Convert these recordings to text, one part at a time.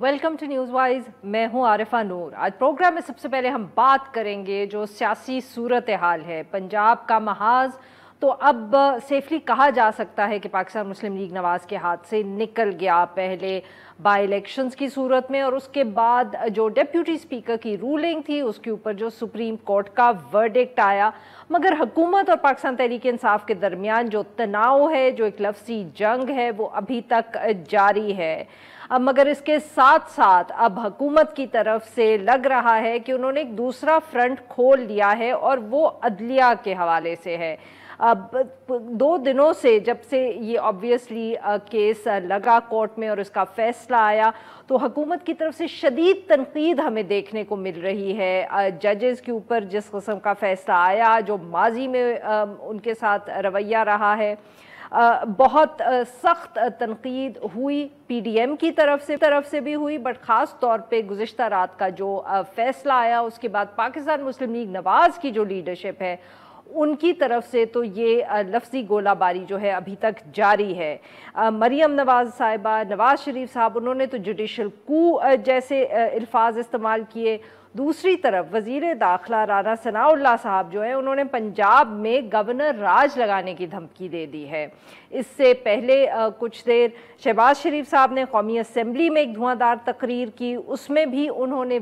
Welcome to news wise. मैं हूं आरिफा नूर। आज प्रोग्राम में सबसे पहले हम बात करेंगे जो सियासी सूरत हाल है पंजाब का। महाज तो अब सेफली कहा जा सकता है कि पाकिस्तान मुस्लिम लीग नवाज के हाथ से निकल गया, पहले बाई इलेक्शंस की सूरत में और उसके बाद जो डिप्टी स्पीकर की रूलिंग थी उसके ऊपर जो सुप्रीम कोर्ट का वर्डिक्ट आया। मगर हुकूमत और पाकिस्तान तहरीक इंसाफ के दरमियान जो तनाव है, जो एक लफ्ज़ी जंग है, वो अभी तक जारी है। अब मगर इसके साथ साथ अब हुकूमत की तरफ से लग रहा है कि उन्होंने एक दूसरा फ्रंट खोल लिया है और वो अदलिया के हवाले से है। अब 2 दिनों से जब से ये ऑब्वियसली केस लगा कोर्ट में और इसका फैसला आया तो हुकूमत की तरफ से शदीद तनकीद हमें देखने को मिल रही है। जजेस के ऊपर जिस किस्म का फैसला आया, जो माजी में उनके साथ रवैया रहा है, बहुत सख्त तनकीद हुई पीडीएम की तरफ से भी हुई, बट ख़ास तौर पे गुज़िश्ता रात का जो फैसला आया उसके बाद पाकिस्तान मुस्लिम लीग नवाज की जो लीडरशिप है उनकी तरफ से तो ये लफ्ज़ी गोलाबारी जो है अभी तक जारी है। मरियम नवाज साहिबा, नवाज शरीफ साहब, उन्होंने तो जुडिशल कू जैसे अल्फाज इस्तेमाल किए। दूसरी तरफ वज़ीर दाखिला राना सनाउल्लाह साहब जो है उन्होंने पंजाब में गवर्नर राज लगाने की धमकी दे दी है। इससे पहले कुछ देर शहबाज शरीफ साहब ने कौमी असम्बली में एक धुआंधार तकरीर की, उसमें भी उन्होंने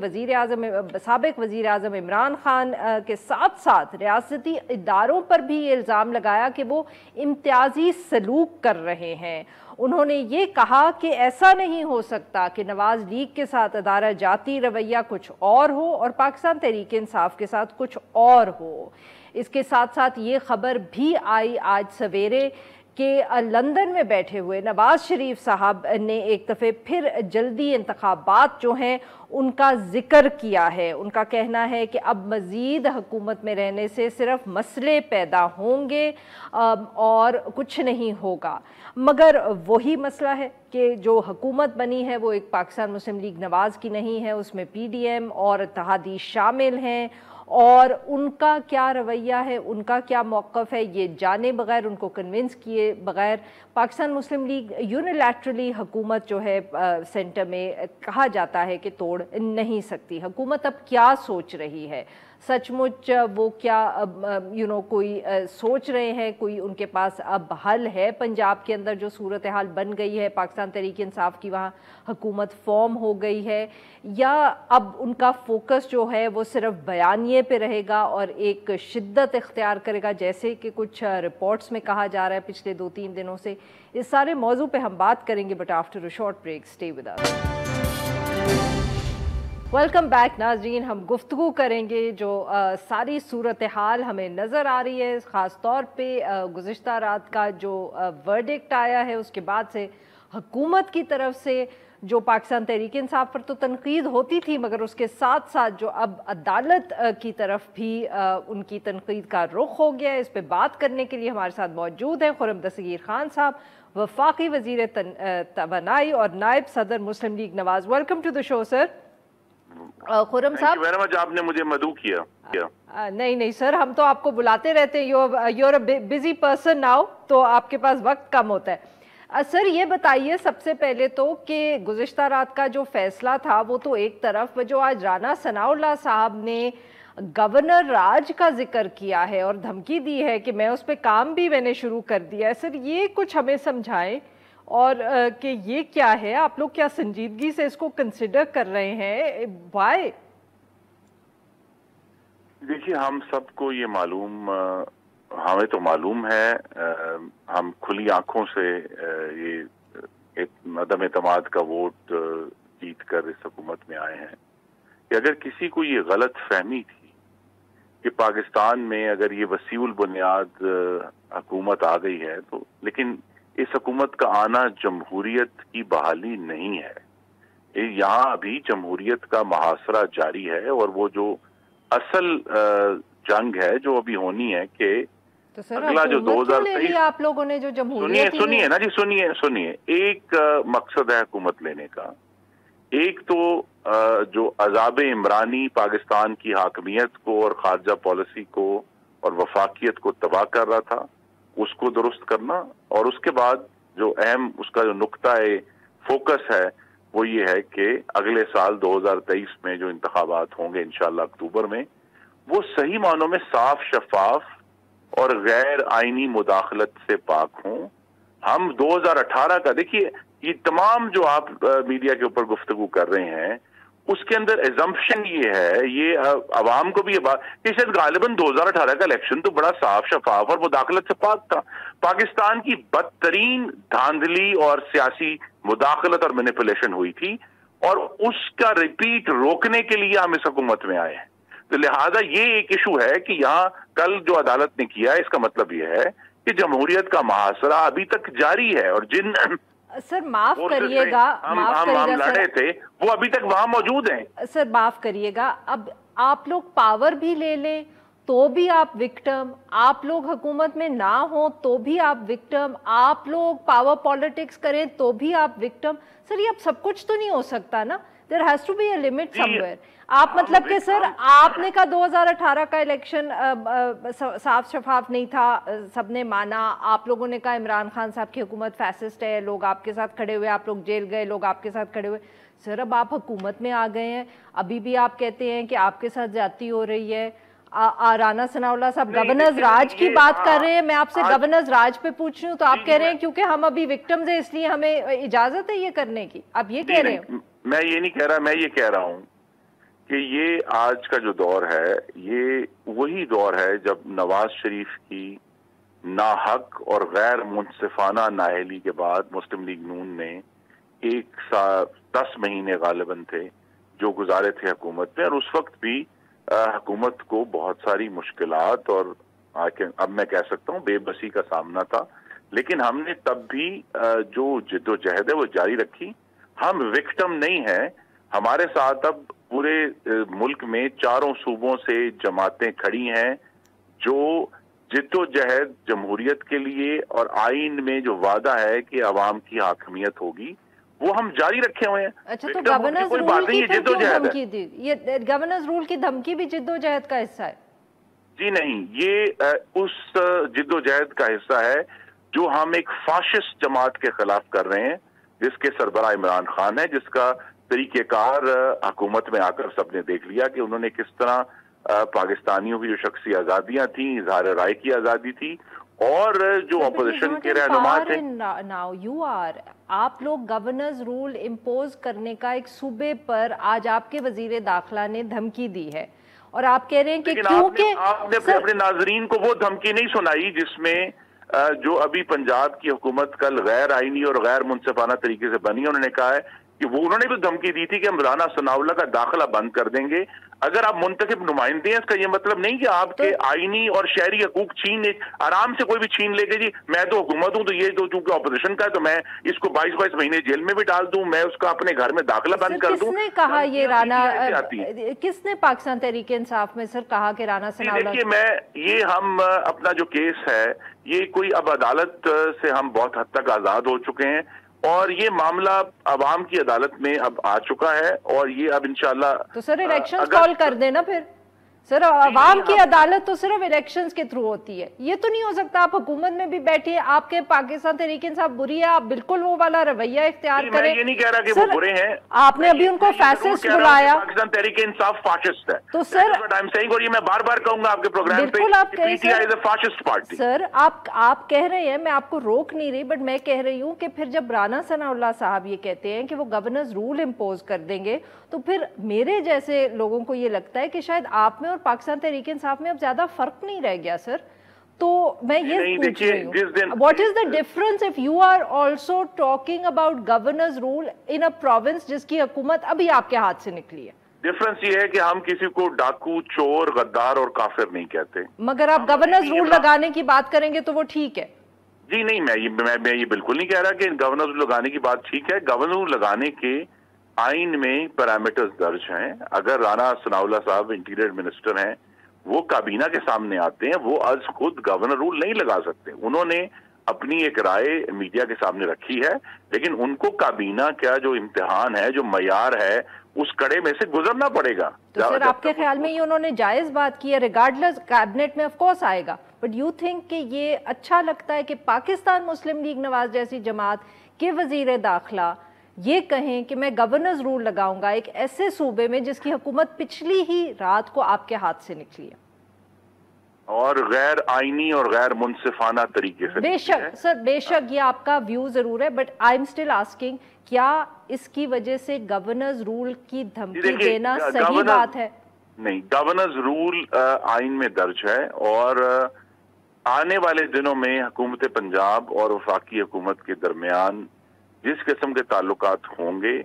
साबिक वज़ीर आज़म इमरान खान के साथ साथ रियासती इदारों पर भी ये इल्ज़ाम लगाया कि वो इम्तियाजी सलूक कर रहे हैं। उन्होंने ये कहा कि ऐसा नहीं हो सकता कि नवाज लीग के साथ अदारा जाती रवैया कुछ और हो और पाकिस्तान तहरीक इंसाफ के साथ कुछ और हो। इसके साथ साथ ये खबर भी आई आज सवेरे कि लंदन में बैठे हुए नवाज शरीफ साहब ने एक दफ़े फिर जल्दी इंतखाबात जो हैं उनका जिक्र किया है। उनका कहना है कि अब मज़ीद हुकूमत में रहने से सिर्फ मसले पैदा होंगे और कुछ नहीं होगा। मगर वही मसला है कि जो हुकूमत बनी है वो एक पाकिस्तान मुस्लिम लीग नवाज की नहीं है, उसमें पीडीएम और इत्तेहादी शामिल हैं और उनका क्या रवैया है, उनका क्या मौक़िफ़ है, ये जाने बगैर, उनको कन्विंस किए बगैर पाकिस्तान मुस्लिम लीग यूनिलैटरली हुकूमत जो है सेंटर में कहा जाता है कि तोड़ नहीं सकती। हुकूमत अब क्या सोच रही है, सचमुच वो क्या कोई सोच रहे हैं, कोई उनके पास अब हल है पंजाब के अंदर जो सूरत हाल बन गई है, पाकिस्तान तहरीक इंसाफ की वहाँ हुकूमत फॉर्म हो गई है, या अब उनका फोकस जो है वो सिर्फ बयानिए पे रहेगा और एक शिद्दत इख्तियार करेगा जैसे कि कुछ रिपोर्ट्स में कहा जा रहा है पिछले 2-3 दिनों से। इस सारे मौजू पे हम बात करेंगे, but after a short break stay with us. Welcome back नाज़रीन। हम गुफ्तगू करेंगे जो सारी सूरत हाल हमें नज़र आ रही है, ख़ास तौर पे गुज़िश्ता रात का जो वर्डिक्ट आया है उसके बाद से हुकूमत की तरफ से जो पाकिस्तान तहरीक इंसाफ पर तो तनकीद होती थी, मगर उसके साथ साथ जो अब अदालत की तरफ भी उनकी तनकीद का रुख हो गया है। इस पर बात करने के लिए हमारे साथ मौजूद हैं खुर्रम दस्तगीर खान साहब, वफाकी वज़ीर तवानाई और नायब सदर Muslim League Nawaz. Welcome to the show sir. Khurram sahab, आपने मुझे मदऊ किया। नहीं सर, हम तो आपको बुलाते रहते हैं, you're a busy person now, तो आपके पास वक्त कम होता है। सर ये बताइए सबसे पहले तो कि गुज़िश्ता रात का जो फैसला था वो तो एक तरफ, जो आज राना सनाउल्लाह साहब ने गवर्नर राज का जिक्र किया है और धमकी दी है कि मैं उस पर काम भी मैंने शुरू कर दिया है, सर ये कुछ हमें समझाएं और कि ये क्या है, आप लोग क्या संजीदगी से इसको कंसिडर कर रहे हैं, वाई? देखिए, हम सबको ये मालूम, हमें तो मालूम है, हम खुली आंखों से ये एक अदम एतमाद का वोट जीत कर इस हुकूमत में आए हैं कि अगर किसी को ये गलत फहमी थी कि पाकिस्तान में अगर ये वसीउल बुनियाद हुकूमत आ गई है तो, लेकिन इस हुकूमत का आना जमहूरियत की बहाली नहीं है। यहाँ अभी जमहूरियत का मुहासरा जारी है और वो जो असल जंग है जो अभी होनी है कि तो सर अगला जो 2023 आप लोगों ने जो जमहूरियत सुनिए ना जी, सुनिए एक मकसद है हुकूमत लेने का। एक तो जो अजाब इमरानी पाकिस्तान की हाकमियत को और खारजा पॉलिसी को और वफाकियत को तबाह कर रहा था उसको दुरुस्त करना, और उसके बाद जो अहम उसका जो नुक्ता फोकस है وہ یہ ہے کہ اگلے سال 2023 میں جو انتخابات ہوں گے انشاءاللہ اکتوبر میں، وہ صحیح معنوں میں صاف، شفاف اور غیر آئینی مداخلت سے پاک ہوں۔ ہم 2018 کا دیکھیے، یہ تمام جو آپ میڈیا کے اوپر گفتگو کر رہے ہیں اس کے اندر ایزمپشن یہ ہے، یہ عوام کو بھی یہ بات کہ شاید غالباً 2018 کا الیکشن تو بڑا صاف، شفاف اور مداخلت سے پاک تھا۔ پاکستان کی بدترین دھاندلی اور سیاسی مداخلت اور مینیپولیشن ہوئی تھی، اور اس کا ریپیٹ روکنے کے لیے ہم اس حکومت میں آئے ہیں۔ تو لہٰذا یہ ایک ایشو ہے کہ یہاں کل جو عدالت نے کیا ہے، اس کا مطلب یہ ہے کہ جمہوریت کا محاصرہ ابھی تک جاری ہے، اور جن سر معاف کریے گا، ہم لڑے تھے وہ ابھی تک وہاں موجود ہیں۔ سر معاف کریے گا، اب آپ لوگ پاور بھی لے لیں تو بھی آپ وکٹم، آپ لوگ حکومت میں نہ ہوں تو بھی آپ وکٹم، آپ لوگ پاور پالیٹکس کریں تو بھی آپ وکٹم۔ سر یہ اب سب کچھ تو نہیں ہو سکتا نا، there has to be a limit somewhere۔ آپ مطلب کہ سر آپ نے کہا 2018 کا الیکشن صاف شفاف نہیں تھا، سب نے مانا، آپ لوگوں نے کہا عمران خان صاحب کی حکومت فیسسٹ ہے، لوگ آپ کے ساتھ کھڑے ہوئے، آپ لوگ جیل گئے، لوگ آپ کے ساتھ کھڑے ہوئے۔ سر اب آپ حکومت میں آ گئے ہیں، ابھی بھی آپ کہتے ہیں کہ آپ کے ساتھ زیادتی ہو رہی ہے۔ رانا ثناءاللہ صاحب گورننس راج کی بات کر رہے ہیں، میں آپ سے گورننس راج پہ پوچھ رہی ہوں تو آپ کہہ رہے ہیں کیونکہ ہم ابھی وکٹمز ہیں اس لیے ہمیں اجازت ہے یہ کرنے کی، آپ یہ کہہ رہے ہیں؟ میں یہ نہیں کہہ رہا، میں یہ کہہ رہا ہوں کہ یہ آج کا جو دور ہے یہ وہی دور ہے جب نواز شریف کی ناحق اور غیر منصفانہ نااہلی کے بعد مسلم لیگ نون نے 10 مہینے غالباً تھے جو گزارے تھے حکومت میں، اور اس وقت بھی حکومت کو بہت ساری مشکلات اور اب میں کہہ سکتا ہوں بے بسی کا سامنا تھا، لیکن ہم نے تب بھی جو جد و جہد ہے وہ جاری رکھی۔ ہم وکٹم نہیں ہیں، ہمارے ساتھ اب پورے ملک میں 4 صوبوں سے جماعتیں کھڑی ہیں جو جد و جہد جمہوریت کے لیے اور آئین میں جو وعدہ ہے کہ عوام کی حاکمیت ہوگی وہ ہم جاری رکھے ہوئے ہیں۔ اچھا تو گورننس رول کی پھر کیوں دھمکی دی؟ یہ گورننس رول کی دھمکی بھی جد و جہد کا حصہ ہے؟ جی نہیں، یہ اس جد و جہد کا حصہ ہے جو ہم ایک فاشسٹ جماعت کے خلاف کر رہے ہیں جس کے سربراہ عمران خان ہے، جس کا طریقہ کار حکومت میں آ کر سب نے دیکھ لیا کہ انہوں نے کس طرح پاکستانیوں کی جو شخصی آزادیاں تھیں، اظہار رائے کی آزادی تھی، اور جو اپوزیشن کے رہنما تھے۔ ناؤ یو آر، آپ لوگ گورننس رول امپوز کرنے کا ایک صوبے پر آج آپ کے وزیر داخلہ نے دھمکی دی ہے، اور آپ کہہ رہے ہیں کہ کیونکہ آپ نے اپنے ناظرین کو وہ دھمکی نہیں سنائی جس میں جو ابھی پنجاب کی حکومت کل غیر آئینی اور غیر منصفانہ طریقے سے بنی ہے، انہوں نے کہا ہے کہ وہ انہوں نے بھی دھمکی دی تھی کہ ہم رانا ثناءاللہ کا داخلہ بند کر دیں گے۔ اگر آپ منتخب نمائندے ہیں اس کا یہ مطلب نہیں کہ آپ کے آئینی اور شہری حقوق آرام سے کوئی بھی چھین لے گے۔ جی میں تو حکومت ہوں تو یہ تو چونکہ اپوزیشن کا ہے تو میں اس کو 22 مہینے جیل میں بھی ڈال دوں، میں اس کا اپنے گھر میں داخلہ بند کر دوں۔ کس نے کہا یہ رانا، کس نے پاکستان تحریک انصاف میں سر کہا کہ رانا ثناءاللہ؟ دیکھیے ہم اپنا جو کیس ہے یہ کوئی اب عدالت سے ہم بہت حد تک آزاد ہو چکے ہیں، اور یہ معاملہ عوام کی عدالت میں اب آ چکا ہے، اور یہ اب انشاءاللہ تو سر الیکشن کال کر دینا پھر۔ سر عوام کی عدالت تو صرف الیکشنز کے تھرو ہوتی ہے، یہ تو نہیں ہو سکتا آپ حکومت میں بھی بیٹھیے، آپ کے پاکستان تحریک انصاف بری ہے، آپ بالکل وہ والا رویہ اختیار کریں۔ میں یہ نہیں کہہ رہا کہ وہ برے ہیں، آپ نے ابھی ان کو فیسسٹ بلایا، پاکستان تحریک انصاف فاشسٹ ہے تو سر اور یہ میں بار بار کہوں گا آپ کے پروگرام پہ، بالکل آپ P T I is a fascist party. Sir آپ کہہ رہے ہیں، میں آپ کو روک نہیں رہی، بٹ میں کہہ رہی ہوں کہ پھر جب رانا ثناءاللہ صاحب یہ کہتے ہیں کہ وہ گورننس رول امپوز کر دیں گے تو پھر میرے جیسے لوگوں کو یہ لگتا ہے کہ شاید آپ میں اور پاکستان تحریک انصاف میں اب زیادہ فرق نہیں رہ گیا سر۔ تو میں یہ پوچھ رہی ہوں what is the difference if you are also talking about governors rule in a province جس کی حکومت ابھی آپ کے ہاتھ سے نکلی ہے؟ ڈفرنس یہ ہے کہ ہم کسی کو ڈاکو، چور، غدار اور کافر نہیں کہتے، مگر آپ گورننس رول لگانے کی بات کریں گے تو وہ ٹھیک ہے؟ جی نہیں، میں یہ بالکل نہیں کہہ رہا کہ گورننس رول لگانے کی بات ٹھیک ہے۔ گورننس رول لگانے کے آئین میں پیرامیٹرز درج ہیں۔ اگر رانا ثناءاللہ صاحب انٹیریئر منسٹر ہیں، وہ کابینہ کے سامنے آتے ہیں، وہ از خود گورنر رول نہیں لگا سکتے۔ انہوں نے اپنی ایک رائے میڈیا کے سامنے رکھی ہے، لیکن ان کو کابینہ کا جو امتحان ہے، جو معیار ہے، اس کڑے میں سے گزرنا پڑے گا۔ تو سر آپ کے خیال میں یہ انہوں نے جائز بات کی ہے؟ ریگارڈلس کیبنٹ میں آف کورس آئے گا، بٹ یو تھنک کہ یہ اچھا لگتا ہے کہ پاکستان مسلم لیگ نواز جیسی جماعت کے وزیر داخلہ یہ کہیں کہ میں گورننس رول لگاؤں گا ایک ایسے صوبے میں جس کی حکومت پچھلی ہی رات کو آپ کے ہاتھ سے نکلی ہے اور غیر آئینی اور غیر منصفانہ طریقے سے؟ بے شک سر، بے شک یہ آپ کا ویو ضرور ہے، but I am still asking کیا اس کی وجہ سے گورننس رول کی دھمکی دینا صحیح بات ہے؟ نہیں، گورننس رول آئین میں درج ہے، اور آنے والے دنوں میں حکومت پنجاب اور وفاقی حکومت کے درمیان جس قسم کے تعلقات ہوں گے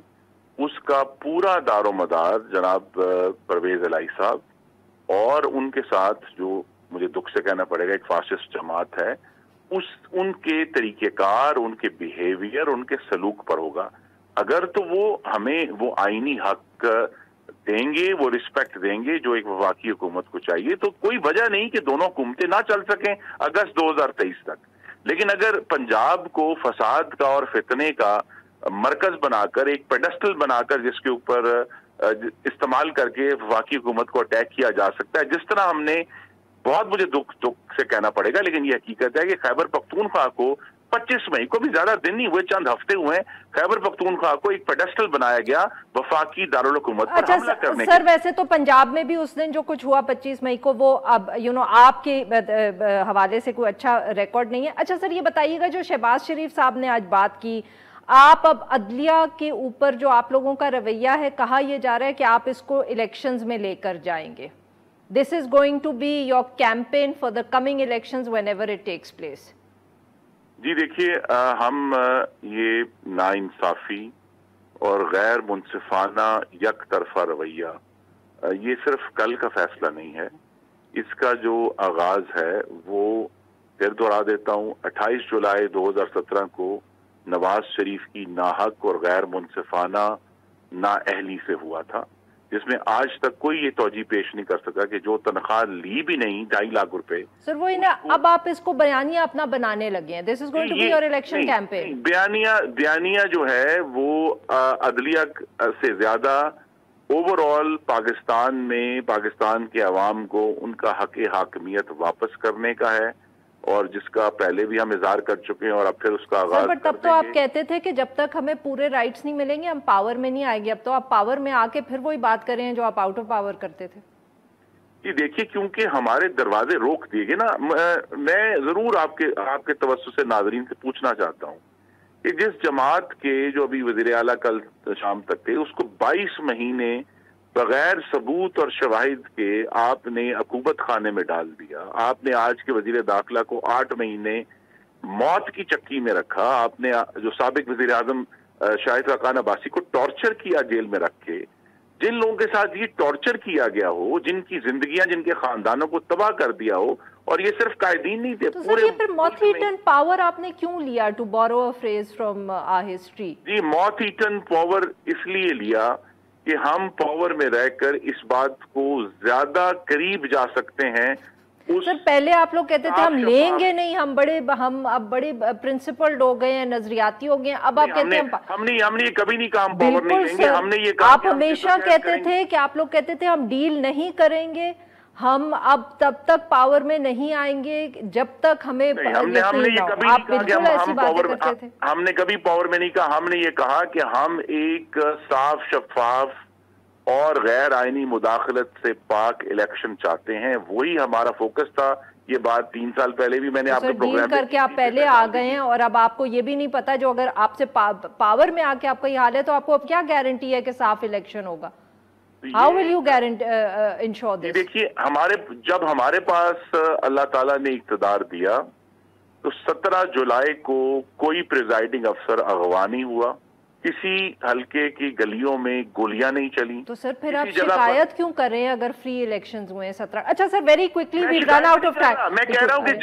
اس کا پورا دار و مدار جناب پرویز الہی صاحب اور ان کے ساتھ جو مجھے دکھ سے کہنا پڑے گا ایک فاسسٹ جماعت ہے، ان کے طریقہ کار، ان کے بیہیویئر، ان کے سلوک پر ہوگا۔ اگر تو وہ ہمیں وہ آئینی حق دیں گے، وہ رسپیکٹ دیں گے جو ایک وفاقی حکومت کو چاہیے، تو کوئی وجہ نہیں کہ دونوں حکومتیں نہ چل سکیں اگست 2023 تک۔ لیکن اگر پنجاب کو فساد کا اور فتنے کا مرکز بنا کر، ایک پیڈسٹل بنا کر جس کے اوپر استعمال کر کے وفاقی حکومت کو اٹیک کیا جا سکتا ہے، جس طرح ہم نے بہت مجھے دکھ سے کہنا پڑے گا لیکن یہ حقیقت ہے کہ خیبر پختونخوا کو 25 مئی کو بھی زیادہ دن نہیں ہوئے، چند ہفتے ہوئے ہیں، خیبر پختونخوا کو ایک پیڈسٹل بنایا گیا وفاقی دارالحکومت پر حملہ کرنے کے۔ سر ویسے تو پنجاب میں بھی اس دن جو کچھ ہوا 25 مئی کو وہ اب آپ کے حوالے سے کوئی اچھا ریکارڈ نہیں ہے۔ اچھا سر یہ بتائیے گا جو شہباز شریف صاحب نے آج بات کی، آپ اب عدلیہ کے اوپر جو آپ لوگوں کا رویہ ہے، کہا یہ جا رہا ہے کہ آپ اس کو الیکشنز میں لے کر جائیں گے۔ This is going to be your campaign for the coming elections whenever it takes place. جی دیکھیے، ہم یہ ناانصافی اور غیر منصفانہ یک طرفہ رویہ یہ صرف کل کا فیصلہ نہیں ہے، اس کا جو آغاز ہے وہ پھر دوہرا دیتا ہوں، 28 جولائی 2017 کو نواز شریف کی ناحق اور غیر منصفانہ نااہلی سے ہوا تھا، جس میں آج تک کوئی یہ توجہ پیش نہیں کر سکا کہ جو تنخواہ لی بھی نہیں 2.5 لاکھ روپے۔ سر وہی نا، اب آپ اس کو بیانیہ اپنا بنانے لگے ہیں، this is going to be your election campaign۔ بیانیہ جو ہے وہ عدلیہ سے زیادہ اوور آل پاکستان میں پاکستان کے عوام کو ان کا حق حاکمیت واپس کرنے کا ہے، اور جس کا پہلے بھی ہم اظہار کر چکے ہیں اور اب پھر اس کا آغاز سر تب تو آپ کہتے تھے کہ جب تک ہمیں پورے رائٹس نہیں ملیں گے ہم پاور میں نہیں آئیں گے، اب تو آپ پاور میں آ کے پھر وہی بات کر رہے ہیں جو آپ آؤٹ آف پاور کرتے تھے۔ جی دیکھیے، کیونکہ ہمارے دروازے روک دیے گئے نا، میں ضرور آپ کے توسط سے ناظرین سے پوچھنا چاہتا ہوں کہ جس جماعت کے جو ابھی وزیر اعلیٰ کل شام تک تھے، اس کو 22 مہینے بغیر ثبوت اور شواہد کے آپ نے عقوبت خانے میں ڈال دیا، آپ نے آج کے وزیر داخلہ کو 8 مہینے موت کی چکی میں رکھا، آپ نے جو سابق وزیر اعظم شاہد خاقان عباسی کو ٹارچر کیا جیل میں رکھ کے۔ جن لوگوں کے ساتھ یہ ٹارچر کیا گیا ہو، جن کی زندگیاں، جن کے خاندانوں کو تباہ کر دیا ہو، اور یہ صرف قائدین نہیں تھے، تو سر یہ پھر موتھ ایٹن پاور آپ نے کیوں لیا، to borrow a phrase from our history? جی موتھ ایٹن پاور اس لیے لیا کہ ہم پاور میں رہ کر اس بات کو زیادہ قریب جا سکتے ہیں۔ سر پہلے آپ لوگ کہتے تھے ہم لیں گے نہیں، ہم اب بڑے پرنسپلڈ ہو گئے ہیں، نظریاتی ہو گئے ہیں، اب آپ کہتے ہیں ہم نے یہ کبھی نہیں کہا ہم پاور نہیں لیں گے، ہم نے یہ کہا آپ ہمیشہ کہتے تھے کہ آپ لوگ کہتے تھے ہم ڈیل نہیں کریں گے، ہم اب تب تک پاور میں نہیں آئیں گے جب تک ہمیں آپ بالکل ایسی باتیں کرتے تھے۔ ہم نے کبھی پاور میں نہیں کہا، ہم نے یہ کہا کہ ہم ایک صاف شفاف اور غیر آئینی مداخلت سے پاک الیکشن چاہتے ہیں، وہی ہمارا فوکس تھا۔ یہ بات 3 سال پہلے بھی میں نے آپ کو پروگرام کر کے آپ پہلے آ گئے ہیں، اور اب آپ کو یہ بھی نہیں پتا جو اگر آپ سے پاور میں آ کے آپ کا یہ حال ہے تو آپ کو اب کیا گارنٹی ہے کہ صاف الیکشن ہوگا؟ How will you ensure this؟ دیکھیے، جب ہمارے پاس اللہ تعالیٰ نے اقتدار دیا تو 17 جولائی کو کوئی پریزائڈنگ افسر اغوا نہیں ہوا، کسی حلقے کی گلیوں میں گولیاں نہیں چلیں۔ تو سر پھر آپ شکایت کیوں کر رہے ہیں اگر فری الیکشنز ہوئے ہیں 17؟ اچھا sir very quickly we run out of time. میں کہہ رہا ہوں کہ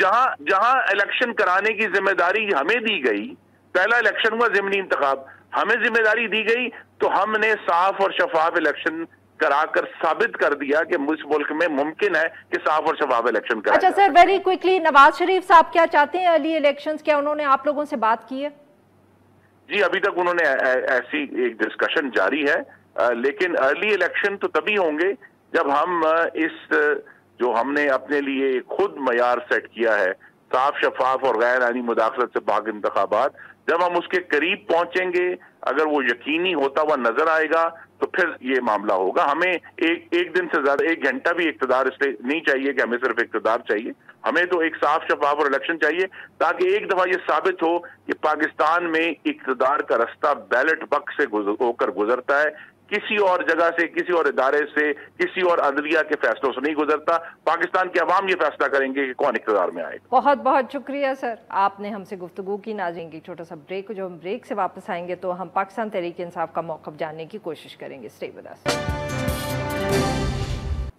جہاں الیکشن کرانے کی ذمہ داری ہمیں دی گئی، پہلا الیکشن ہوا ضمنی انتخاب، ہمیں ذمہ داری دی گئی تو ہم نے صاف اور شفاف الیکشن کرا کر ثابت کر دیا کہ اس ملک میں ممکن ہے کہ صاف اور شفاف الیکشن کرا۔ اچھا sir very quickly, Nawaz Sharif صاحب کیا چاہتے ہیں ارلی الیکشنز؟ کیا انہوں نے آپ لوگوں سے بات کی ہے؟ جی ابھی تک انہوں نے ایسی ایک ڈسکشن جاری ہے، لیکن ارلی الیکشن تو تبھی ہوں گے جب ہم جو ہم نے اپنے لیے خود معیار سیٹ کیا ہے साफ शफाफ और गैर आईनी मुदाखलत से पाक इंतखाबात, जब हम उसके करीब पहुंचेंगे, अगर वो यकीनी होता हुआ नजर आएगा तो फिर ये मामला होगा। हमें एक दिन से ज्यादा, 1 घंटा भी इख्तिदार इसलिए नहीं चाहिए कि हमें सिर्फ इख्तिदार चाहिए, हमें तो एक साफ शफाफ और इलेक्शन चाहिए, ताकि एक दफा ये साबित हो कि पाकिस्तान में इख्तिदार का रास्ता बैलेट बक्स से होकर गुजरता है, किसी और जगह से, किसी और इदारे से, किसी और अदलिया के फैसलों से नहीं गुजरता। पाकिस्तान के अवाम ये फैसला करेंगे कि कौन इख्तिदार में आएगा। बहुत बहुत शुक्रिया सर, आपने हमसे गुफ्तगू की। नाज़रीन, एक छोटा सा ब्रेक, जो हम ब्रेक से वापस आएंगे तो हम पाकिस्तान तहरीक इंसाफ का मौक़िफ़ जानने की कोशिश करेंगे। Stay with us.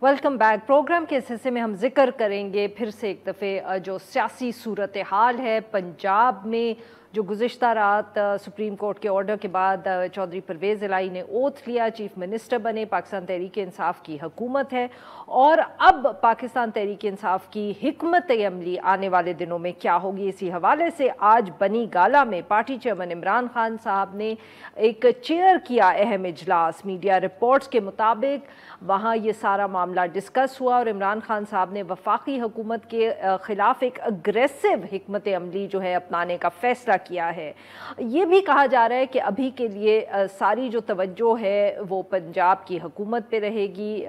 Welcome back. Programme के इस हिस्से में हम जिक्र करेंगे फिर से एक दफ़े जो सियासी सूरत हाल है पंजाब में, जो गुज़िश्ता रात सुप्रीम कोर्ट के ऑर्डर के बाद चौधरी परवेज़ इलाही ने ओथ लिया, चीफ मिनिस्टर बने, पाकिस्तान तहरीक इंसाफ की हुकूमत है, और अब पाकिस्तान तहरीक इंसाफ की हिकमत अमली आने वाले दिनों में क्या होगी। इसी हवाले से आज बनी गाला में पार्टी चेयरमैन इमरान खान साहब ने एक चेयर किया अहम इजलास। मीडिया रिपोर्ट्स के मुताबिक वहाँ ये सारा मामला डिस्कस हुआ और इमरान खान साहब ने वफाकी हुकूमत के ख़िलाफ़ एक अग्रेसिव हिकमत अमली जो है अपनाने का फ़ैसला किया है। ये भी कहा जा रहा है कि अभी के लिए सारी जो तवज्जो है वो पंजाब की हुकूमत पे रहेगी।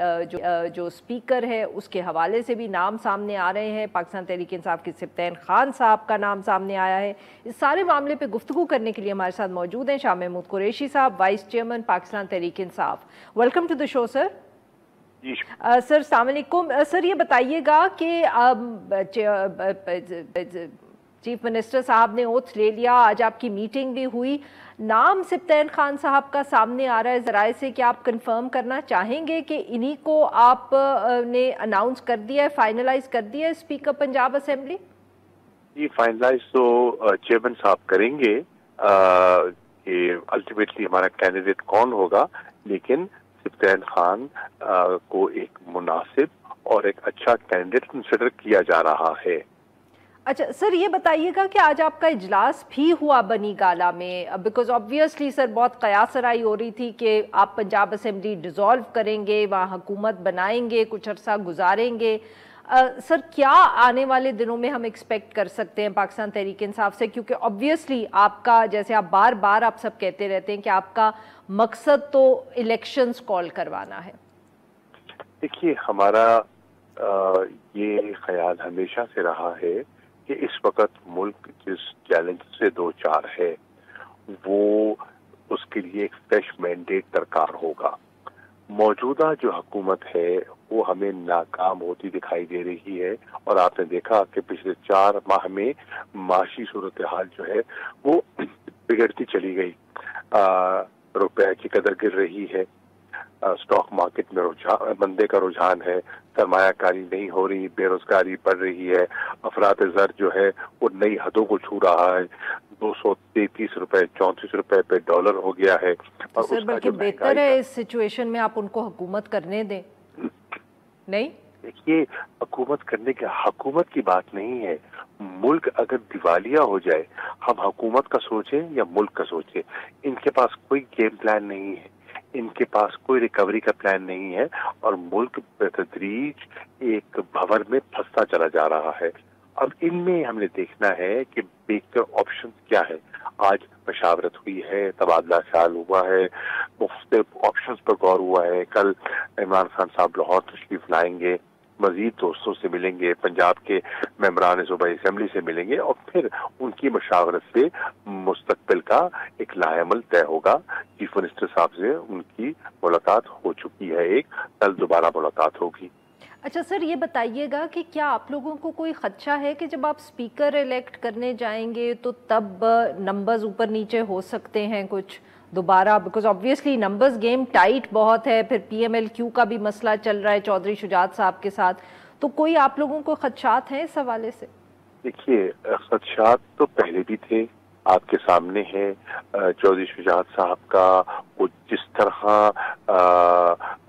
जो स्पीकर है उसके हवाले से भी नाम सामने आ रहे हैं, पाकिस्तान तहरीक इंसाफ के सिप्तैन खान साहब का नाम सामने आया है। इस सारे मामले पे गुफ्तगू करने के लिए हमारे साथ मौजूद हैं शाह महमूद कुरैशी साहब, vice chairman Pakistan Tehreek Insaf. Welcome to the show sir. Sir अस्सलाम वालेकुम। सर ये बताइएगा कि चीफ मिनिस्टर साहब ने ओथ ले लिया, आज आपकी मीटिंग भी हुई, नाम सिप्तैन खान साहब का सामने आ रहा है ज़राए से, कि आप कंफर्म करना चाहेंगे कि इन्हीं को आप ने अनाउंस कर दिया है, फाइनलाइज कर दिया है स्पीकर पंजाब असेंबली? ये फाइनलाइज तो चेयरमैन साहब करेंगे कि अल्टीमेटली हमारा कैंडिडेट कौन होगा, लेकिन सिप्तैन खान को एक मुनासिब और एक अच्छा कैंडिडेट कंसिडर किया जा रहा है। अच्छा सर, ये बताइएगा कि आज आपका इजलास भी हुआ बनी गाला में, बिकॉज ऑब्वियसली सर बहुत कयासराई हो रही थी कि आप पंजाब असेंबली डिसॉल्व करेंगे, वहाँ हुकूमत बनाएंगे, कुछ अरसा गुजारेंगे। सर क्या आने वाले दिनों में हम एक्सपेक्ट कर सकते हैं पाकिस्तान तहरीक इंसाफ से, क्योंकि ऑब्वियसली आपका, जैसे आप बार बार आप सब कहते रहते हैं कि आपका मकसद तो इलेक्शंस कॉल करवाना है। देखिए, हमारा ये ख्याल हमेशा से रहा है कि इस वक्त मुल्क जिस चैलेंज से दो चार है वो, उसके लिए एक फ्रेश मैंडेट दरकार होगा। मौजूदा जो हुकूमत है वो हमें नाकाम होती दिखाई दे रही है, और आपने देखा कि पिछले 4 माह में माशी सूरत हाल जो है वो बिगड़ती चली गई। रुपए की कदर गिर रही है, स्टॉक मार्केट में मंदे का रुझान है, सरमायाकारी नहीं हो रही, बेरोजगारी बढ़ रही है, अफरात ज़र जो है वो नई हदों को छू रहा है, 233 रुपए 34 रुपए पे डॉलर हो गया है। और सर बल्कि बेहतर है इस सिचुएशन में आप उनको हुकूमत करने दें। नहीं, देखिए, हुकूमत करने की हुकूमत की बात नहीं है। मुल्क अगर दिवालिया हो जाए, हम हुकूमत का सोचें या मुल्क का सोचें, इनके पास कोई गेम प्लान नहीं है, इनके पास कोई रिकवरी का प्लान नहीं है, और मुल्क बेतदरीज एक भंवर में फंसता चला जा रहा है। अब इनमें हमने देखना है कि बेहतर ऑप्शन क्या है। आज मशावरत हुई है, तबादला ख्याल हुआ है, मुख्तलिफ ऑप्शंस पर गौर हुआ है। कल इमरान खान साहब लाहौर तशरीफ लाएंगे, मजीद दोस्तों से मिलेंगे, पंजाब के मेंबरान सूबाई असेंबली से मिलेंगे, और फिर उनकी मशावरत से मुस्तकबिल का एक लाएमल तय होगा। चीफ मिनिस्टर साहब से उनकी मुलाकात हो चुकी है, एक कल दोबारा मुलाकात होगी। अच्छा सर, ये बताइएगा कि क्या आप लोगों को कोई खदशा है कि जब आप स्पीकर इलेक्ट करने जाएंगे तो तब नंबर्स ऊपर नीचे हो सकते हैं कुछ दोबारा, because obviously numbers game tight बहुत है, फिर PMLQ का भी मसला चल रहा है चौधरी शुजात साहब के साथ, तो कोई आप लोगों को खदशात हैं इस हवाले से? देखिए, खदशात तो पहले भी थे, आपके सामने है। चौधरी शुजात साहब का वो जिस तरह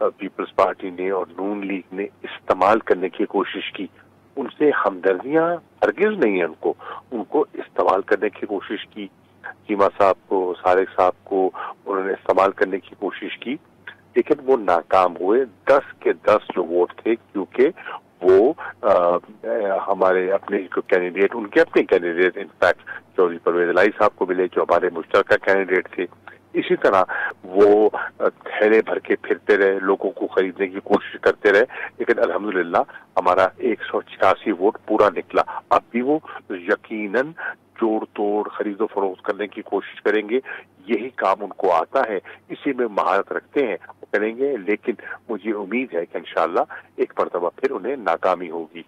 पीपल्स पार्टी ने और नून लीग ने इस्तेमाल करने की कोशिश की, उनसे हमदर्दियां हरगिज नहीं है, उनको इस्तेमाल करने की कोशिश की। चीमा साहब को, सारिक साहब को उन्होंने इस्तेमाल करने की कोशिश की, लेकिन वो नाकाम हुए। 10 के 10 जो वोट थे, क्योंकि وہ ہمارے اپنے کینڈیڈیٹ، ان کے اپنے کینڈیڈیٹ انفیکٹ چودھری پرویز الہی صاحب کو ملے جو ہمارے مشترکہ کینڈیڈیٹ تھے. اسی طرح وہ تھیلے بھر کے پھرتے رہے، لوگوں کو خریدنے کی کوشش کرتے رہے، لیکن الحمدللہ ہمارا 186 ووٹ پورا نکلا. اب بھی وہ یقیناً جوڑ توڑ خرید و فروخت کرنے کی کوشش کریں گے. یہی کام ان کو آتا ہے، اسی میں مہارت رکھتے ہیں، وہ کریں گے. لیکن مجھے امید ہے کہ انشاءاللہ ایک مرتبہ پھر انہیں ناکامی ہوگی.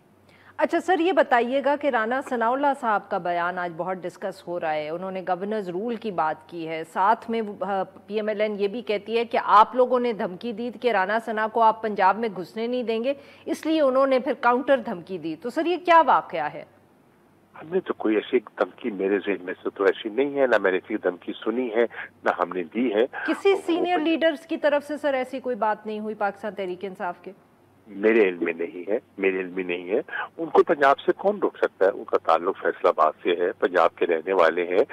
اچھا سر، یہ بتائیے گا کہ رانا ثناء اللہ صاحب کا بیان آج بہت ڈسکس ہو رہا ہے. انہوں نے گورنرز رول کی بات کی ہے، ساتھ میں پی ایم ایل این یہ بھی کہتی ہے کہ آپ لوگوں نے دھمکی دی کہ رانا ثناء کو آپ پنجاب میں گھسنے نہیں دیں گے، اس لیے انہوں نے پھر کاؤنٹر دھمکی دی. تو سر یہ کیا واقعہ ہے؟ ہم نے تو کوئی ایسی دھمکی، میرے ذہن میں سے تو ایسی نہیں ہے، نہ میں نے کوئی دھمکی سنی ہے نہ ہم نے دی ہے. کسی سینئر لیڈرز کی طرف سے سر ایسی کوئی بات نہیں ہوئی پاکستان تحریک انصاف کے؟ میرے علم میں نہیں ہے، میرے علم میں نہیں ہے. ان کو پنجاب سے کون روک سکتا ہے؟ ان کا تعلق فیصل آباد سے ہے، پنجاب کے رہنے والے ہیں.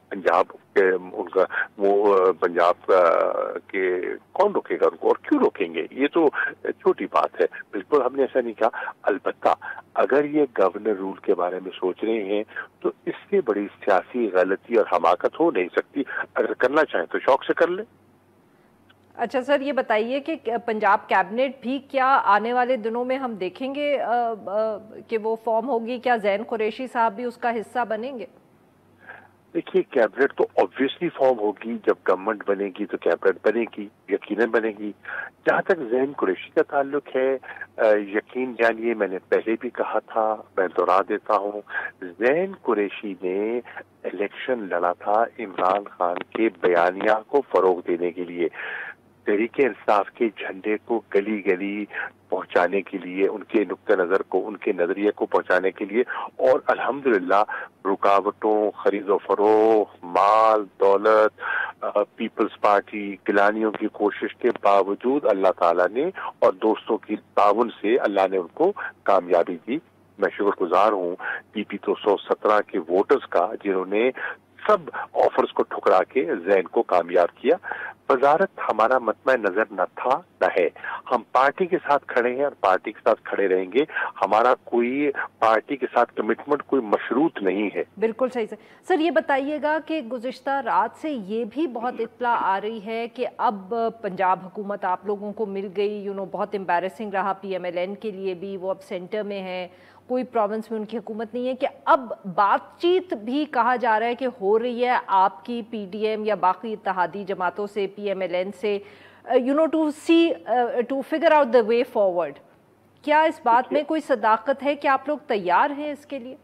پنجاب کے ان کا وہ پنجاب کے کون روکے گا ان کو، اور کیوں روکیں گے؟ یہ تو چھوٹی بات ہے. بالکل ہم نے ایسا نہیں کہا. البتہ اگر یہ گورنر رول کے بارے میں سوچ رہے ہیں تو اس سے بڑی سیاسی غلطی اور حماقت ہو نہیں سکتی. اگر کرنا چاہیں تو شوق سے کر لیں. اچھا سر، یہ بتائیے کہ پنجاب کیبنٹ بھی کیا آنے والے دنوں میں ہم دیکھیں گے کہ وہ فارم ہوگی؟ کیا زین قریشی صاحب بھی اس کا حصہ بنیں گے؟ دیکھیے، کیبنٹ تو آبویسلی فارم ہوگی. جب گورنمنٹ بنے گی تو کیبنٹ بنے گی، یقیناً بنے گی. جہاں تک زین قریشی کا تعلق ہے، یقین جانیے میں نے پہلے بھی کہا تھا، میں دہرا دیتا ہوں، زین قریشی نے الیکشن لڑا تھا عمران خان کے بیانیہ کو فروغ دینے کے لیے، تحریک انصاف کے جھنڈے کو گلی گلی پہنچانے کے لیے، ان کے نقطہ نظر کو، ان کے نظریے کو پہنچانے کے لیے. اور الحمدللہ رکاوٹوں، خرید و فروخت، مال دولت، پیپلز پارٹی گلانیوں کی کوشش کے باوجود اللہ تعالیٰ نے اور دوستوں کی تعاون سے اللہ نے ان کو کامیابی دی. میں شکر گزار ہوں پی پی 217 کے ووٹرز کا، جنہوں نے سب آفرز کو ٹھکرا کے زین کو کامیاب کیا. وزارت ہمارا مطمع نظر نہ تھا نہ ہے. ہم پارٹی کے ساتھ کھڑے ہیں اور پارٹی کے ساتھ کھڑے رہیں گے. ہمارا کوئی پارٹی کے ساتھ کمٹمنٹ کوئی مشروط نہیں ہے. بالکل صحیح سر. یہ بتائیے گا کہ گزشتہ رات سے یہ بھی بہت اطلاع آ رہی ہے کہ اب پنجاب حکومت آپ لوگوں کو مل گئی. بہت امبیرسنگ رہا پی ایم ایل این کے لیے بھی، وہ اب سینٹر میں ہیں، کوئی پروونس میں ان کی حکومت نہیں ہے، کہ اب بات چیت بھی کہا جا رہا ہے کہ ہو رہی ہے آپ کی پی ڈی ایم یا باقی اتحادی جماعتوں سے، پی ایم ایل این سے، to figure out the way forward. کیا اس بات میں کوئی صداقت ہے کہ آپ لوگ تیار ہیں اس کے لیے؟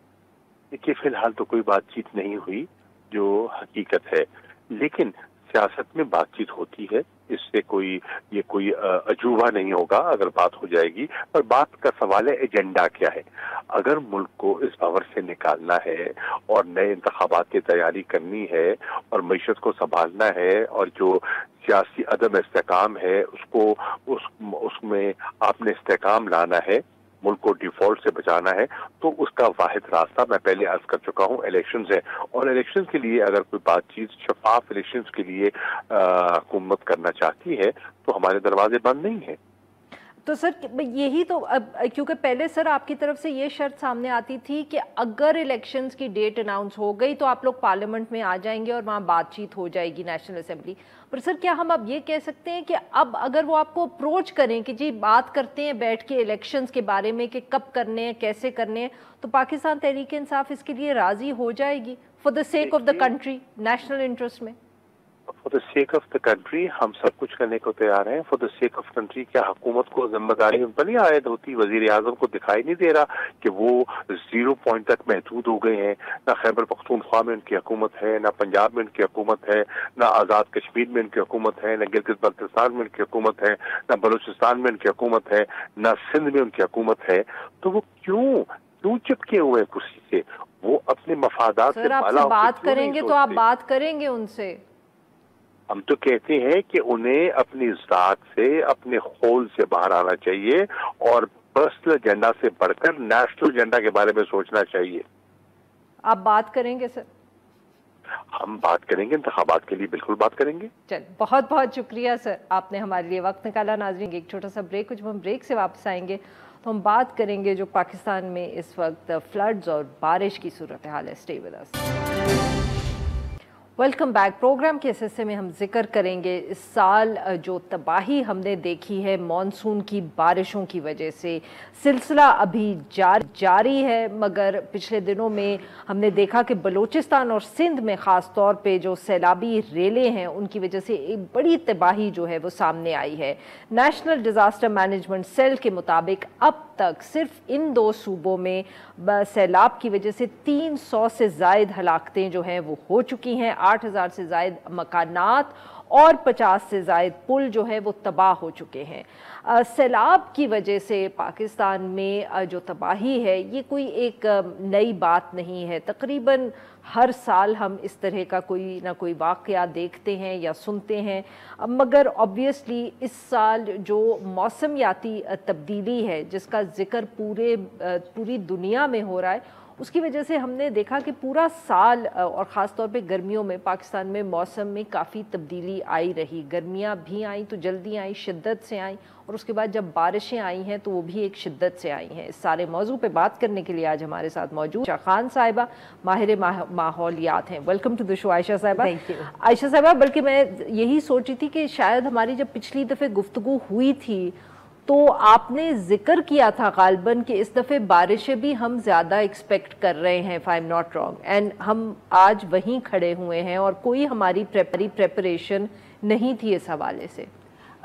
دیکھیے، فی الحال تو کوئی بات چیت نہیں ہوئی جو حقیقت ہے، لیکن سیاست میں بات چیت ہوتی ہے. اس سے یہ کوئی عجوبہ نہیں ہوگا اگر بات ہو جائے گی. پر بات کا سوال ہے ایجنڈا کیا ہے. اگر ملک کو اس باور سے نکالنا ہے اور نئے انتخابات کی تیاری کرنی ہے اور معیشت کو سنبھالنا ہے اور جو سیاسی عدم استحکام ہے اس میں آپ نے استحکام لانا ہے، ملک کو ڈیفالٹ سے بچانا ہے، تو اس کا واحد راستہ میں پہلے عرض کر چکا ہوں الیکشنز ہے. اور الیکشنز کے لیے اگر کوئی بات چیت شفاف الیکشنز کے لیے حکومت کرنا چاہتی ہے تو ہمارے دروازے بند نہیں ہیں. تو سر یہی تو، کیونکہ پہلے سر آپ کی طرف سے یہ شرط سامنے آتی تھی کہ اگر الیکشنز کی ڈیٹ اناؤنس ہو گئی تو آپ لوگ پارلیمنٹ میں آ جائیں گے اور وہاں بات چیت ہو جائے گی نیشنل اسمبلی. پر سر کیا ہم اب یہ کہہ سکتے ہیں کہ اب اگر وہ آپ کو اپروچ کریں کہ جی بات کرتے ہیں بیٹھ کے الیکشنز کے بارے میں کہ کب کرنے ہیں، کیسے کرنے ہیں، تو پاکستان تحریک انصاف اس کے لیے راضی ہو جائے گی for the sake of the country, national interest میں؟ For the sake of the country ہم سب کچھ کرنے کو تیار ہیں. For the sake of country کیا حکومت کو ذمہ داری ان پر نہیں عائد ہوتی؟ وزیر اعظم کو دکھائی نہیں دے رہا کہ وہ 0 پوائنٹ تک محدود ہو گئے ہیں؟ نہ خیبر پختونخوا میں ان کی حکومت ہے، نہ پنجاب میں ان کی حکومت ہے، نہ آزاد کشمیر میں ان کی حکومت ہے، نہ گلگت بلتستان میں ان کی حکومت ہے، نہ بلوچستان میں ان کی حکومت ہے، نہ سندھ میں ان کی حکومت ہے. تو وہ کیوں چپکے ہوئے ہیں کرسی سے؟ وہ اپنے مفادات سے بالا سر آپ سے بات کریں گے تو آپ بات کریں گے ان سے؟ ہم تو کہتے ہیں کہ انہیں اپنی ذات سے، اپنے خول سے باہر آنا چاہیے اور پرسنل ایجنڈا سے بڑھ کر نیشنل ایجنڈا کے بارے میں سوچنا چاہیے. آپ بات کریں گے سر؟ ہم بات کریں گے، انتخابات کے لیے بالکل بات کریں گے. چل بہت بہت شکریہ سر، آپ نے ہمارے لیے وقت نکالا. ناظرین ایک چھوٹا سا بریک، جب ہم بریک سے واپس آئیں گے तो हम बात करेंगे जो पाकिस्तान में इस वक्त फ्लड्स और बारिश की सूरत हाल है। Stay with us. Welcome back. Programme के इस हिस्से में हम जिक्र करेंगे इस साल जो तबाही हमने देखी है मॉनसून की बारिशों की वजह से। सिलसिला अभी जारी है, मगर पिछले दिनों में हमने देखा कि बलूचिस्तान और सिंध में ख़ास तौर पे जो सैलाबी रेले हैं उनकी वजह से एक बड़ी तबाही जो है वो सामने आई है। नेशनल डिज़ास्टर मैनेजमेंट सेल के मुताबिक अब तक सिर्फ इन 2 सूबों में सैलाब की वजह से 300 से ज़ायद हलाकतें जो हैं वो हो चुकी हैं। 8,000 से ज़ायद मकानात और 50 से ज़ायद पुल जो है वो तबाह हो चुके हैं। सैलाब की वजह से पाकिस्तान में जो तबाही है ये कोई एक नई बात नहीं है। तकरीबन हर साल हम इस तरह का कोई ना कोई वाक़या देखते हैं या सुनते हैं, मगर ऑब्वियसली इस साल जो मौसमियाती तब्दीली है जिसका ज़िक्र पूरी दुनिया में हो रहा है, उसकी वजह से हमने देखा कि पूरा साल और ख़ास तौर पे गर्मियों में पाकिस्तान में मौसम में काफ़ी तब्दीली आई रही। गर्मियाँ भी आई तो जल्दी आई, शिद्दत से आई, और उसके बाद जब बारिशें आई हैं तो वो भी एक शिद्दत से आई हैं। इस सारे मौजू पे बात करने के लिए आज हमारे साथ मौजूद आयशा खान साहिबा, माहिर माहौलियात हैं। Welcome to the show Ayesha साहिबा। आयशा साहिबा, बल्कि मैं यही सोच रही थी कि शायद हमारी जब पिछली दफ़े गुफ्तगू हुई थी तो आपने जिक्र किया था गालबन कि इस दफ़े बारिशें भी हम ज़्यादा एक्सपेक्ट कर रहे हैं, if I am not wrong, and हम आज वहीं खड़े हुए हैं और कोई हमारी प्रेपरेशन नहीं थी इस हवाले से।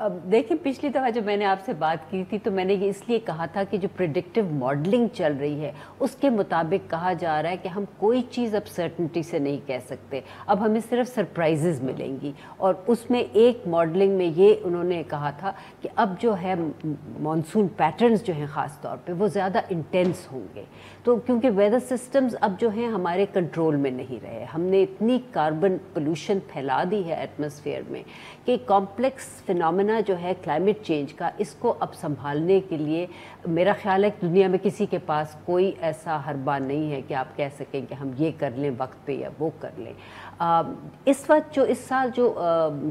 अब देखिए, पिछली दफ़ा जब मैंने आपसे बात की थी तो मैंने ये इसलिए कहा था कि जो प्रेडिक्टिव मॉडलिंग चल रही है उसके मुताबिक कहा जा रहा है कि हम कोई चीज़ अब सर्टनिटी से नहीं कह सकते, अब हमें सिर्फ सरप्राइजेज़ मिलेंगी। और उसमें एक मॉडलिंग में ये उन्होंने कहा था कि अब जो है मॉनसून पैटर्न्स जो हैं ख़ास तौर पे वो ज़्यादा इंटेंस होंगे। तो क्योंकि वेदर सिस्टम्स अब जो हैं हमारे कंट्रोल में नहीं रहे, हमने इतनी कार्बन पोल्यूशन फैला दी है एटमॉस्फेयर में कि कॉम्प्लेक्स फिनोमेना जो है क्लाइमेट चेंज का, इसको अब संभालने के लिए मेरा ख्याल है कि दुनिया में किसी के पास कोई ऐसा हरबा नहीं है कि आप कह सकें कि हम ये कर लें वक्त पे या वो कर लें। इस वक्त जो इस साल जो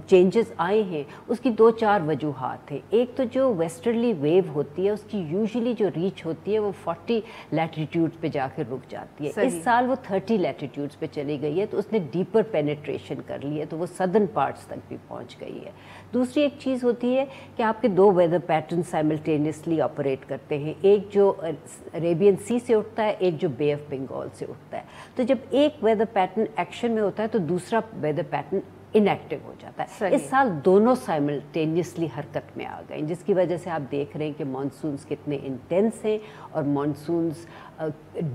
चेंजेस आए हैं उसकी 2-4 वजूहात हैं। एक तो जो वेस्टर्ली वेव होती है उसकी यूजुअली जो रीच होती है वो 40 लैटिट्यूड पे जाकर रुक जाती है। इस साल वो 30 लैटिट्यूड्स पे चली गई है, तो उसने डीपर पेनिट्रेशन कर ली है, तो वो सदर्न पार्ट्स तक भी पहुंच गई है। दूसरी एक चीज़ होती है कि आपके 2 वेदर पैटर्न साइमल्टेनियसली ऑपरेट करते हैं, एक जो अरेबियन सी से उठता है, एक जो बे ऑफ बंगाल से उठता है। तो जब एक वेदर पैटर्न एक्शन में होता है तो दूसरा वेदर पैटर्न इनएक्टिव हो जाता है। इस साल दोनों साइमल्टेनियसली हरकत में आ गए, जिसकी वजह से आप देख रहे हैं कि मॉनसून्स कितने इंटेंस हैं और मॉनसून्स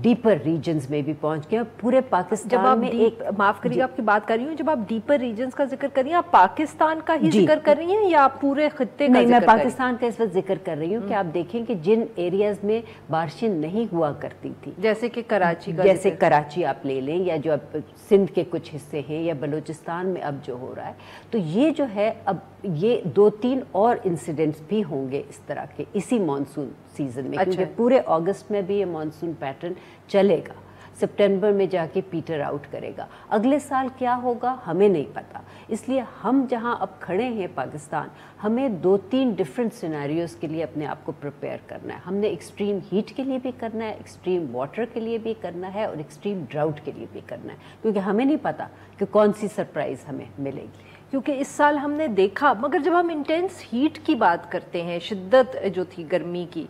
डीपर रीजन्स में भी पहुंच गए। पूरे पाकिस्तान में एक, माफ़ करिए आपकी बात कर रही हूँ, जब आप डीपर रीजन्स का जिक्र कर रही हैं आप पाकिस्तान का ही जिक्र कर रही हैं या आप पूरे खित्ते का? नहीं, मैं पाकिस्तान का इस वक्त जिक्र कर रही हूँ कि आप देखें कि जिन एरियाज में बारिशें नहीं हुआ करती थी, जैसे कि कराची का, जैसे कराची आप ले लें, या जो अब सिंध के कुछ हिस्से हैं, या बलूचिस्तान में अब जो हो रहा है, तो ये जो है अब ये 2-3 और इंसिडेंट्स भी होंगे इस तरह के इसी मॉनसून सीजन में। क्योंकि पूरे अगस्त में भी ये मॉनसून पैटर्न चलेगा, सितंबर में जाके पीटर आउट करेगा। अगले साल क्या होगा हमें नहीं पता, इसलिए हम जहां अब खड़े हैं पाकिस्तान, हमें 2-3 डिफरेंट सिनेरियोज के लिए अपने आप को प्रिपेयर करना है। हमने एक्सट्रीम हीट के लिए भी करना है, एक्सट्रीम वाटर के लिए भी करना है और एक्सट्रीम ड्राउट के लिए भी करना है, क्योंकि हमें नहीं पता कि कौन सी सरप्राइज हमें मिलेगी। क्योंकि इस साल हमने देखा, मगर जब हम इंटेंस हीट की बात करते हैं, शिद्दत जो थी गर्मी की,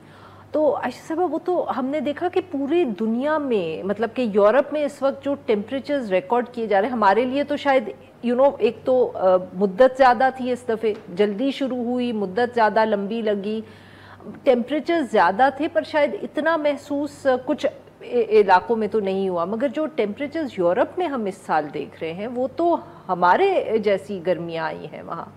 तो आयशा साहबा वो तो हमने देखा कि पूरी दुनिया में, मतलब कि यूरोप में इस वक्त जो टेम्परेचर्स रिकॉर्ड किए जा रहे हैं, हमारे लिए तो शायद एक तो मुद्दत ज़्यादा थी, इस दफ़े जल्दी शुरू हुई, मुद्दत ज़्यादा लंबी लगी, टेम्परेचर ज़्यादा थे, पर शायद इतना महसूस कुछ इलाकों में तो नहीं हुआ। मगर जो टेम्परेचर्स यूरोप में हम इस साल देख रहे हैं वो तो हमारे जैसी गर्मियाँ आई हैं वहाँ,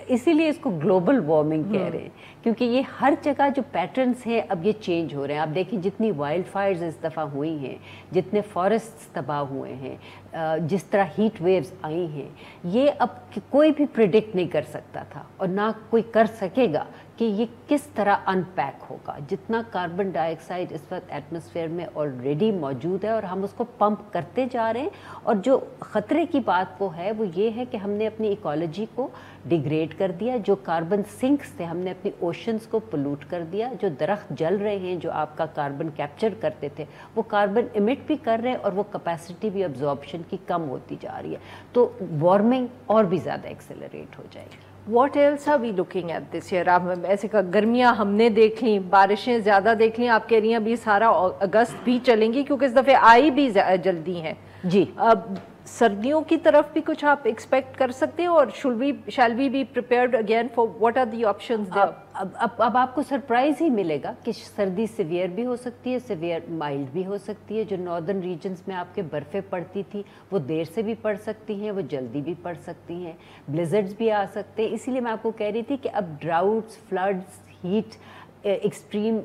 इसीलिए इसको ग्लोबल वार्मिंग कह रहे हैं, क्योंकि ये हर जगह जो पैटर्न्स हैं अब ये चेंज हो रहे हैं। आप देखिए जितनी वाइल्ड फायर्स इस दफ़ा हुई हैं, जितने फॉरेस्ट्स तबाह हुए हैं, जिस तरह हीट वेव्स आई हैं, ये अब कोई भी प्रिडिक्ट नहीं कर सकता था और ना कोई कर सकेगा कि ये किस तरह अनपैक होगा। जितना कार्बन डाइऑक्साइड इस वक्त एटमॉस्फेयर में ऑलरेडी मौजूद है और हम उसको पंप करते जा रहे हैं, और जो ख़तरे की बात वो है वो ये है कि हमने अपनी इकोलॉजी को डिग्रेड कर दिया। जो कार्बन सिंक्स थे हमने अपनी ओशंस को पोल्यूट कर दिया। जो दरख्त जल रहे हैं जो आपका कार्बन कैप्चर करते थे वो कार्बन इमिट भी कर रहे हैं और वो कैपेसिटी भी अब्जॉर्प्शन की कम होती जा रही है, तो वार्मिंग और भी ज़्यादा एक्सेलरेट हो जाएगी। What else are we looking at this year? आप ऐसे का गर्मियाँ हमने देख ली, बारिशें ज़्यादा देख ली, आप कह रही हैं अभी सारा अगस्त भी चलेंगी क्योंकि इस दफ़े आई भी जल्दी हैं जी। अब सर्दियों की तरफ भी कुछ आप एक्सपेक्ट कर सकते हो, और shall we be prepared again for what are the options there? अब आपको सरप्राइज ही मिलेगा कि सर्दी सिवियर भी हो सकती है, सिवियर माइल्ड भी हो सकती है। जो नॉर्दर्न रीजन्स में आपके बर्फ़ें पड़ती थी वो देर से भी पड़ सकती हैं, वो जल्दी भी पड़ सकती हैं, ब्लिजर्ड्स भी आ सकते हैं। इसीलिए मैं आपको कह रही थी कि अब droughts, floods, heat extreme,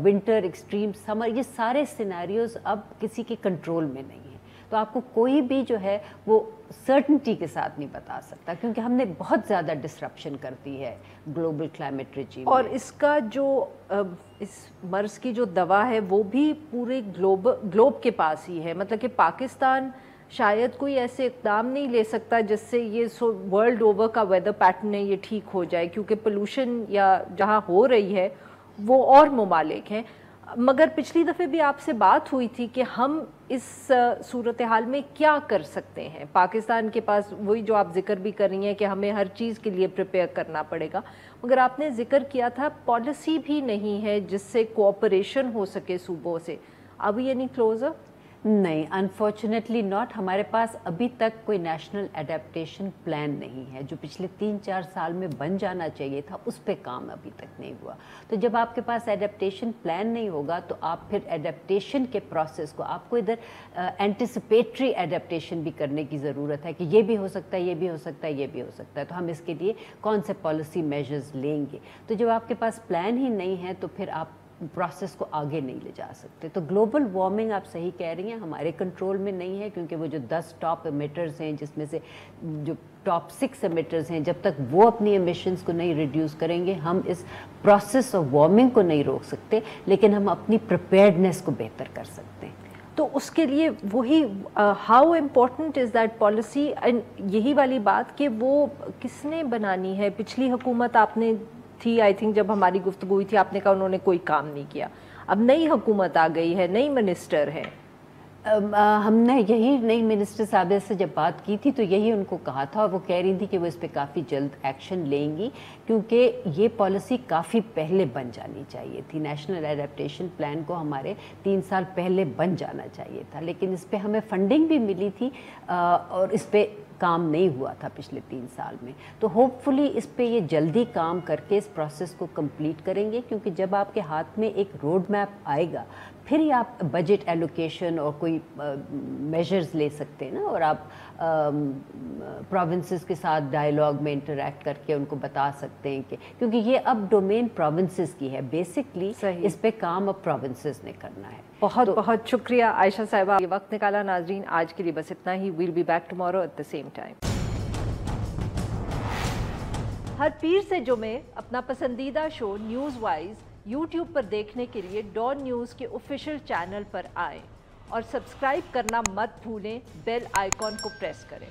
winter, extreme summer, ये सारे सिनेरियोज अब किसी के कंट्रोल में नहीं है। तो आपको कोई भी जो है वो सर्टनिटी के साथ नहीं बता सकता, क्योंकि हमने बहुत ज़्यादा डिसरप्शन कर दी है ग्लोबल क्लाइमेट रिजीम। और इसका जो इस मर्ज की जो दवा है वो भी पूरे ग्लोब के पास ही है, मतलब कि पाकिस्तान शायद कोई ऐसे इक़दाम नहीं ले सकता जिससे ये वर्ल्ड ओवर का वेदर पैटर्न है ये ठीक हो जाए, क्योंकि पोल्यूशन या जहाँ हो रही है वो और ममालिक हैं। मगर पिछली दफ़े भी आपसे बात हुई थी कि हम इस सूरत हाल में क्या कर सकते हैं। पाकिस्तान के पास वही जो आप जिक्र भी कर रही हैं कि हमें हर चीज़ के लिए प्रिपेयर करना पड़ेगा, मगर आपने जिक्र किया था पॉलिसी भी नहीं है जिससे कोऑपरेशन हो सके सूबों से। Are we any closer? नहीं, अनफॉर्चुनेटली नॉट। हमारे पास अभी तक कोई नेशनल एडेप्टेशन प्लान नहीं है। जो पिछले 3-4 साल में बन जाना चाहिए था उस पे काम अभी तक नहीं हुआ। तो जब आपके पास एडेप्टेशन प्लान नहीं होगा तो आप फिर एडेप्टेशन के प्रोसेस को, आपको इधर एंटिसिपेटरी एडेप्टेशन भी करने की ज़रूरत है कि ये भी हो सकता है, ये भी हो सकता है, ये भी हो सकता है, तो हम इसके लिए कौन से पॉलिसी मेजर्स लेंगे। तो जब आपके पास प्लान ही नहीं है तो फिर आप प्रोसेस को आगे नहीं ले जा सकते। तो ग्लोबल वार्मिंग आप सही कह रही हैं हमारे कंट्रोल में नहीं है, क्योंकि वो जो 10 टॉप एमिटर्स हैं जिसमें से जो टॉप 6 एमिटर्स हैं, जब तक वो अपनी एमिशंस को नहीं रिड्यूस करेंगे हम इस प्रोसेस ऑफ वार्मिंग को नहीं रोक सकते, लेकिन हम अपनी प्रिपेयर्डनेस को बेहतर कर सकते हैं। तो उसके लिए वही how important is that policy, and यही वाली बात कि वो किसने बनानी है। पिछली हुकूमत आपने थी, आई थिंक जब हमारी गुफ्तगू हुई थी आपने कहा उन्होंने कोई काम नहीं किया। अब नई हुकूमत आ गई है, नई मिनिस्टर है। हमने यही नई मिनिस्टर साहब से जब बात की थी तो यही उनको कहा था, और वो कह रही थी कि वो इस पे काफ़ी जल्द एक्शन लेंगी, क्योंकि ये पॉलिसी काफ़ी पहले बन जानी चाहिए थी। नेशनल एडेप्टेशन प्लान को हमारे 3 साल पहले बन जाना चाहिए था, लेकिन इस पे हमें फंडिंग भी मिली थी और इस पे काम नहीं हुआ था पिछले 3 साल में। तो होपफुली इस पे ये जल्दी काम करके इस प्रोसेस को कंप्लीट करेंगे, क्योंकि जब आपके हाथ में एक रोड मैप आएगा फिर ही आप बजट एलोकेशन और कोई मेजर्स ले सकते हैं ना, और आप प्रोविंसेस के साथ डायलॉग में इंटरेक्ट करके उनको बता सकते हैं कि, क्योंकि ये अब डोमेन प्रोविंसेस की है बेसिकली, इस पे काम अब प्रोविंसेस ने करना है। बहुत बहुत शुक्रिया आयशा साहिबा, ये वक्त निकाला। नाजरीन आज के लिए बस इतना ही। Will be back tomorrow at the same time. हर पीर से जुमे अपना पसंदीदा शो न्यूज़ वाइज YouTube पर देखने के लिए डॉन न्यूज़ के ऑफिशियल चैनल पर आएं और सब्सक्राइब करना मत भूलें, बेल आइकॉन को प्रेस करें।